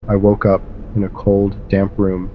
I woke up in a cold, damp room,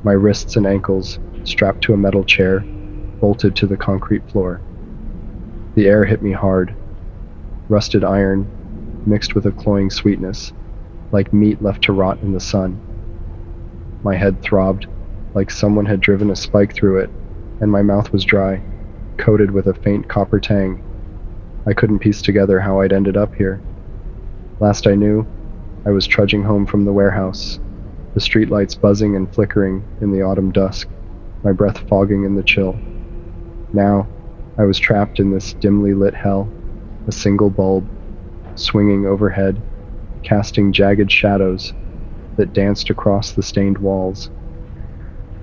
my wrists and ankles strapped to a metal chair, bolted to the concrete floor. The air hit me hard, rusted iron mixed with a cloying sweetness, like meat left to rot in the sun. My head throbbed, like someone had driven a spike through it, and my mouth was dry, coated with a faint copper tang. I couldn't piece together how I'd ended up here. Last I knew, I was trudging home from the warehouse, the streetlights buzzing and flickering in the autumn dusk, my breath fogging in the chill. Now, I was trapped in this dimly lit hell, a single bulb, swinging overhead, casting jagged shadows that danced across the stained walls.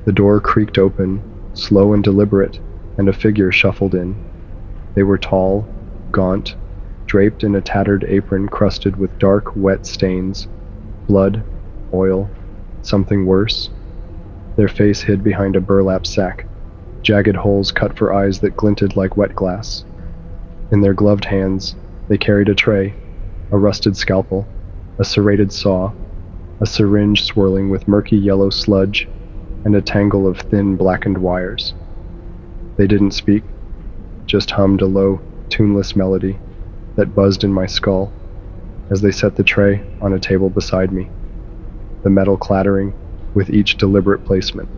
The door creaked open, slow and deliberate, and a figure shuffled in. They were tall, gaunt, draped in a tattered apron crusted with dark, wet stains, blood, oil, something worse. Their face hid behind a burlap sack, jagged holes cut for eyes that glinted like wet glass. In their gloved hands, they carried a tray, a rusted scalpel, a serrated saw, a syringe swirling with murky yellow sludge, and a tangle of thin blackened wires. They didn't speak, just hummed a low, tuneless melody that buzzed in my skull as they set the tray on a table beside me, the metal clattering with each deliberate placement.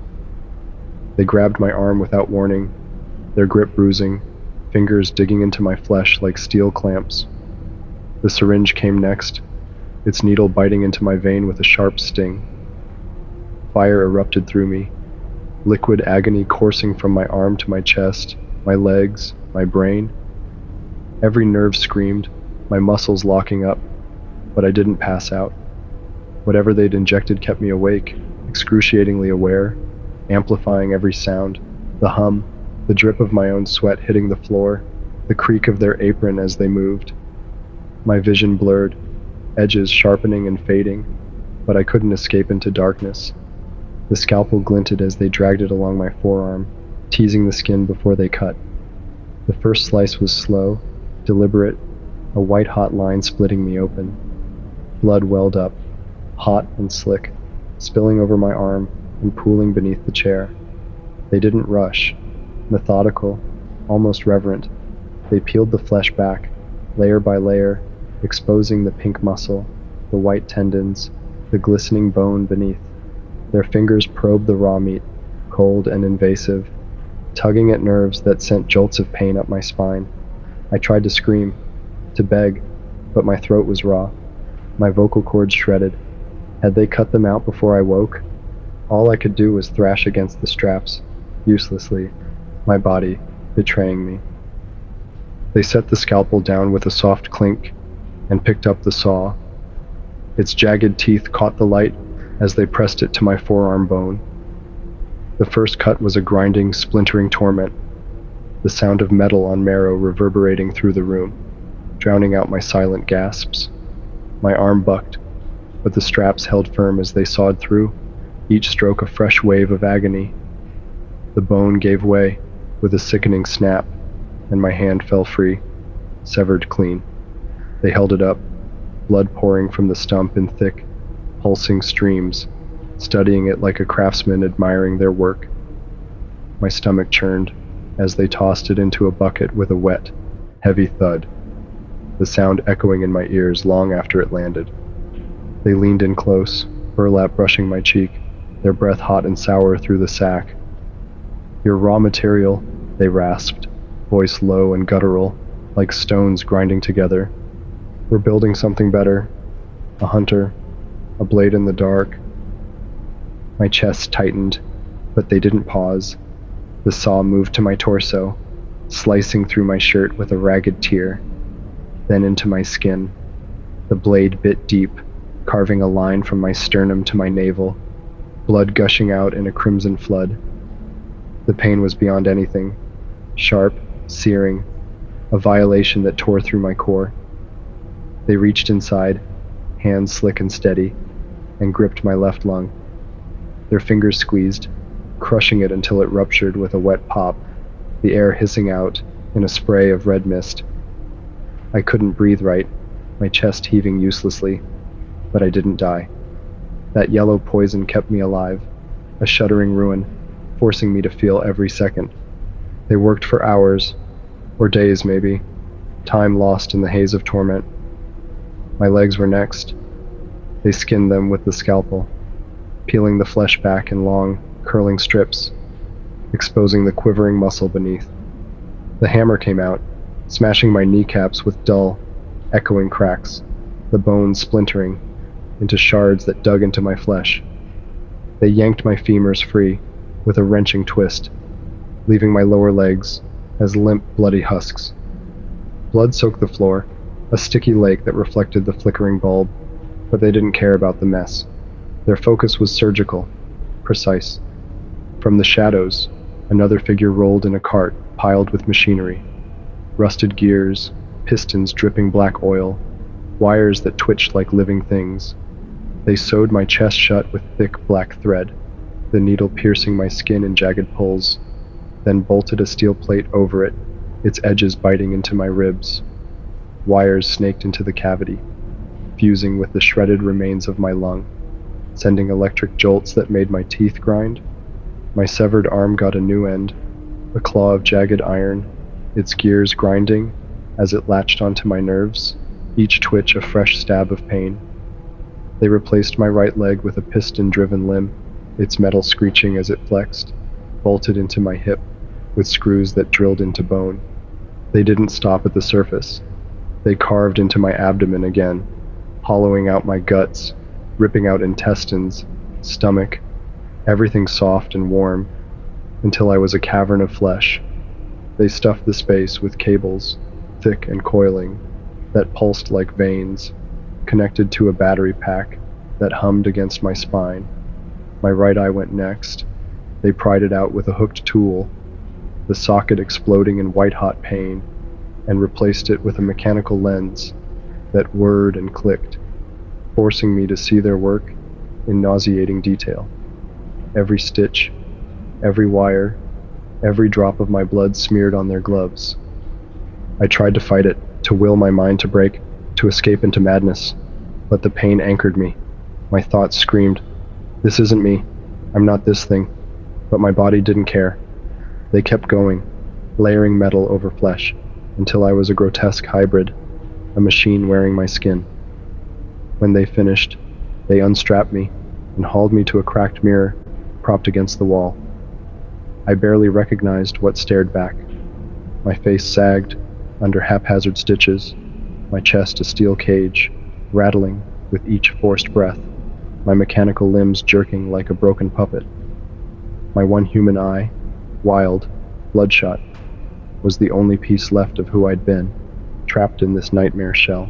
They grabbed my arm without warning, their grip bruising, fingers digging into my flesh like steel clamps. The syringe came next, its needle biting into my vein with a sharp sting. Fire erupted through me, liquid agony coursing from my arm to my chest, my legs, my brain. Every nerve screamed, my muscles locking up, but I didn't pass out. Whatever they'd injected kept me awake, excruciatingly aware, amplifying every sound, the hum, the drip of my own sweat hitting the floor, the creak of their apron as they moved. My vision blurred, edges sharpening and fading, but I couldn't escape into darkness. The scalpel glinted as they dragged it along my forearm, teasing the skin before they cut. The first slice was slow, deliberate, a white-hot line splitting me open. Blood welled up, hot and slick, spilling over my arm and pooling beneath the chair. They didn't rush, methodical, almost reverent. They peeled the flesh back, layer by layer, exposing the pink muscle, the white tendons, the glistening bone beneath. Their fingers probed the raw meat, cold and invasive, tugging at nerves that sent jolts of pain up my spine. I tried to scream, to beg, but my throat was raw, my vocal cords shredded. Had they cut them out before I woke? All I could do was thrash against the straps, uselessly, my body betraying me. They set the scalpel down with a soft clink and picked up the saw. Its jagged teeth caught the light as they pressed it to my forearm bone. The first cut was a grinding, splintering torment, the sound of metal on marrow reverberating through the room, drowning out my silent gasps. My arm bucked, but the straps held firm as they sawed through, each stroke a fresh wave of agony. The bone gave way with a sickening snap, and my hand fell free, severed clean. They held it up, blood pouring from the stump in thick, pulsing streams, studying it like a craftsman admiring their work. My stomach churned as they tossed it into a bucket with a wet, heavy thud, the sound echoing in my ears long after it landed. They leaned in close, burlap brushing my cheek, their breath hot and sour through the sack. "Your raw material," they rasped, voice low and guttural, like stones grinding together. "We're building something better. A hunter, a blade in the dark." My chest tightened, but they didn't pause. The saw moved to my torso, slicing through my shirt with a ragged tear, then into my skin. The blade bit deep, carving a line from my sternum to my navel, blood gushing out in a crimson flood. The pain was beyond anything, sharp, searing, a violation that tore through my core. They reached inside, hands slick and steady, and gripped my left lung. Their fingers squeezed, crushing it until it ruptured with a wet pop, the air hissing out in a spray of red mist. I couldn't breathe right, my chest heaving uselessly, but I didn't die. That yellow poison kept me alive, a shuddering ruin, forcing me to feel every second. They worked for hours, or days maybe, time lost in the haze of torment. My legs were next. They skinned them with the scalpel, peeling the flesh back in long, curling strips, exposing the quivering muscle beneath. The hammer came out, smashing my kneecaps with dull, echoing cracks, the bones splintering into shards that dug into my flesh. They yanked my femurs free with a wrenching twist, leaving my lower legs as limp, bloody husks. Blood soaked the floor, a sticky lake that reflected the flickering bulb, but they didn't care about the mess. Their focus was surgical, precise. From the shadows, another figure rolled in a cart piled with machinery. Rusted gears, pistons dripping black oil, wires that twitched like living things. They sewed my chest shut with thick black thread, the needle piercing my skin in jagged pulls, then bolted a steel plate over it, its edges biting into my ribs. Wires snaked into the cavity, fusing with the shredded remains of my lung, sending electric jolts that made my teeth grind. My severed arm got a new end, a claw of jagged iron, its gears grinding as it latched onto my nerves, each twitch a fresh stab of pain. They replaced my right leg with a piston-driven limb, its metal screeching as it flexed, bolted into my hip, with screws that drilled into bone. They didn't stop at the surface. They carved into my abdomen again, hollowing out my guts, ripping out intestines, stomach, everything soft and warm, until I was a cavern of flesh. They stuffed the space with cables, thick and coiling, that pulsed like veins, connected to a battery pack that hummed against my spine. My right eye went next. They pried it out with a hooked tool, the socket exploding in white-hot pain, and replaced it with a mechanical lens that whirred and clicked, forcing me to see their work in nauseating detail. Every stitch, every wire, every drop of my blood smeared on their gloves. I tried to fight it, to will my mind to break, to escape into madness, but the pain anchored me. My thoughts screamed, "This isn't me. I'm not this thing." But my body didn't care. They kept going, layering metal over flesh, until I was a grotesque hybrid, a machine wearing my skin. When they finished, they unstrapped me and hauled me to a cracked mirror propped against the wall. I barely recognized what stared back. My face sagged under haphazard stitches, my chest a steel cage, rattling with each forced breath, my mechanical limbs jerking like a broken puppet. My one human eye, wild, bloodshot, was the only piece left of who I'd been, trapped in this nightmare shell.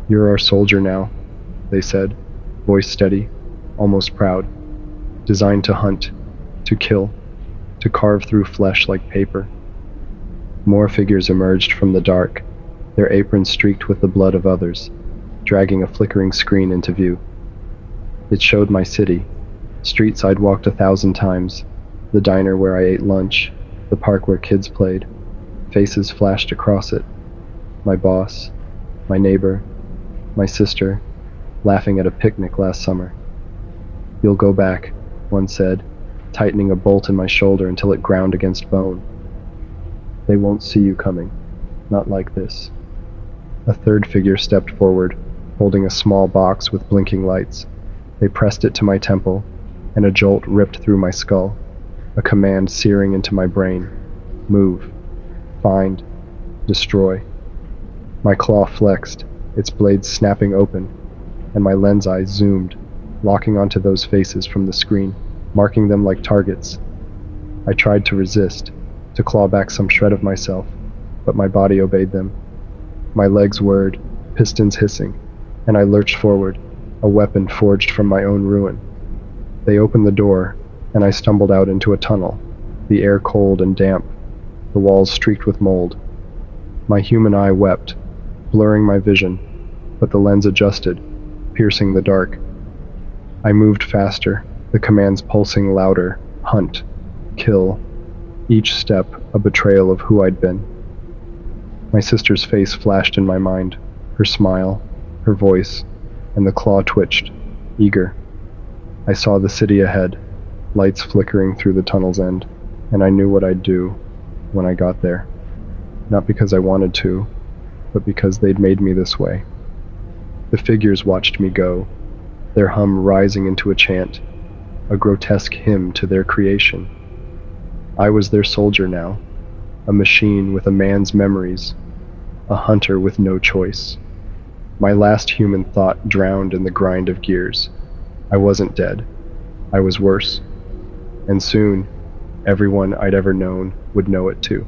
"You're our soldier now," they said, voice steady, almost proud. "Designed to hunt, to kill, to carve through flesh like paper." More figures emerged from the dark, their aprons streaked with the blood of others, dragging a flickering screen into view. It showed my city, streets I'd walked 1,000 times, the diner where I ate lunch, the park where kids played. Faces flashed across it. My boss, my neighbor, my sister, laughing at a picnic last summer. "You'll go back," one said, tightening a bolt in my shoulder until it ground against bone. "They won't see you coming. Not like this." A third figure stepped forward, holding a small box with blinking lights. They pressed it to my temple, and a jolt ripped through my skull, a command searing into my brain. Move. Find. Destroy. My claw flexed, its blades snapping open, and my lens eyes zoomed, locking onto those faces from the screen, marking them like targets. I tried to resist, to claw back some shred of myself, but my body obeyed them. My legs whirred, pistons hissing, and I lurched forward, a weapon forged from my own ruin. They opened the door, and I stumbled out into a tunnel, the air cold and damp, the walls streaked with mold. My human eye wept, blurring my vision, but the lens adjusted, piercing the dark. I moved faster, the commands pulsing louder: hunt, kill, each step a betrayal of who I'd been. My sister's face flashed in my mind, her smile, her voice, and the claw twitched, eager. I saw the city ahead, lights flickering through the tunnel's end, and I knew what I'd do when I got there. Not because I wanted to, but because they'd made me this way. The figures watched me go, their hum rising into a chant, a grotesque hymn to their creation. I was their soldier now, a machine with a man's memories, a hunter with no choice. My last human thought drowned in the grind of gears. I wasn't dead. I was worse. And soon, everyone I'd ever known would know it too.